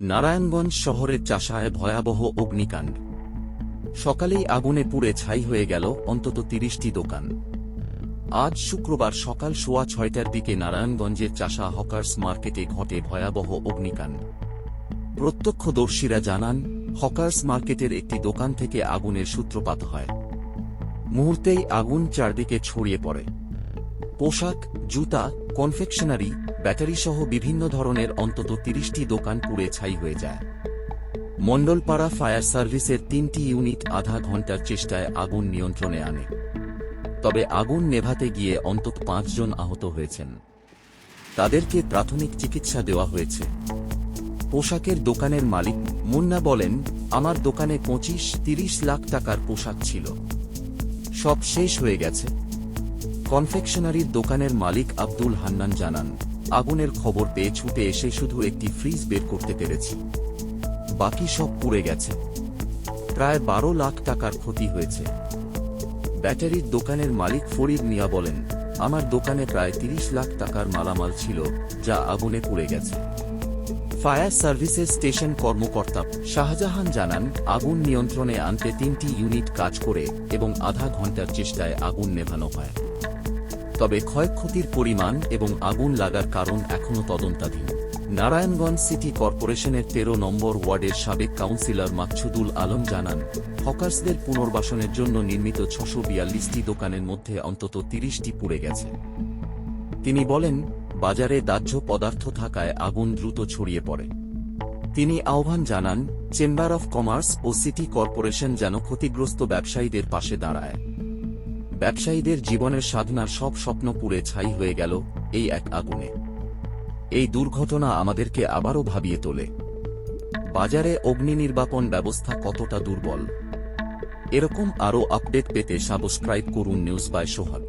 নারায়ণগঞ্জ শহরের চাষায় ভয়াবহ অগ্নিকাণ্ড। সকালেই আগুনে পুড়ে ছাই হয়ে গেল অন্তত ৩০টি দোকান। আজ শুক্রবার সকাল ৬:৩০টার দিকে নারায়ণগঞ্জের চাষা হকার্স মার্কেটে ঘটে ভয়াবহ অগ্নিকাণ্ড। প্রত্যক্ষদর্শীরা জানান, হকার্স মার্কেটের একটি দোকান থেকে আগুনের সূত্রপাত হয়। মুহূর্তেই আগুন চারদিকে ছড়িয়ে পড়ে। পোশাক, জুতা, কনফেকশনারি, ব্যাটারিসহ বিভিন্ন ধরনের অন্তত ৩০টি দোকান পুড়ে ছাই হয়ে যায়। মণ্ডলপাড়া ফায়ার সার্ভিসের ৩টি ইউনিট আধা ঘণ্টার চেষ্টায় আগুন নিয়ন্ত্রণে আনে। তবে আগুন নেভাতে গিয়ে অন্তত ৫ জন আহত হয়েছেন। তাদেরকে প্রাথমিক চিকিৎসা দেওয়া হয়েছে। পোশাকের দোকানের মালিক মুন্না বলেন, আমার দোকানে ২৫-৩০ লাখ টাকার পোশাক ছিল, সব শেষ হয়ে গেছে। কনফেকশনারির দোকানের মালিক আব্দুল হান্নান জানান, আগুনের খবর পেয়ে ছুটে এসে শুধু একটি ফ্রিজ বের করতে পেরেছি, বাকি সব পুড়ে গেছে। প্রায় ১২ লাখ টাকার ক্ষতি হয়েছে। ব্যাটারির দোকানের মালিক ফরিদ মিয়া বলেন, আমার দোকানে প্রায় ৩০ লাখ টাকার মালামাল ছিল, যা আগুনে পুড়ে গেছে। ফায়ার সার্ভিসের স্টেশন কর্মকর্তা শাহজাহান জানান, আগুন নিয়ন্ত্রণে আনতে ৩টি ইউনিট কাজ করে এবং আধা ঘণ্টার চেষ্টায় আগুন নেভানো হয়। তবে ক্ষয়ক্ষতির পরিমাণ এবং আগুন লাগার কারণ এখনও তদন্তাধীন। নারায়ণগঞ্জ সিটি কর্পোরেশনের ১৩ নম্বর ওয়ার্ডের সাবেক কাউন্সিলর মাকসুদুল আলম জানান, হকার্সদের পুনর্বাসনের জন্য নির্মিত ৬৪২টি দোকানের মধ্যে অন্তত ৩০টি পুড়ে গেছে। তিনি বলেন, বাজারে দাহ্য পদার্থ থাকায় আগুন দ্রুত ছড়িয়ে পড়ে। তিনি আহ্বান জানান, চেম্বার অফ কমার্স ও সিটি কর্পোরেশন যেন ক্ষতিগ্রস্ত ব্যবসায়ীদের পাশে দাঁড়ায়। ব্যবসায়ীদের জীবনের সাধনার সব স্বপ্ন পুড়ে ছাই হয়ে গেল এই এক আগুনে। এই দুর্ঘটনা আমাদেরকে আবারও ভাবিয়ে তোলে, বাজারে অগ্নি নির্বাপন ব্যবস্থা কতটা দুর্বল। এরকম আরও আপডেট পেতে সাবস্ক্রাইব করুন নিউজ বাই সোহাগ।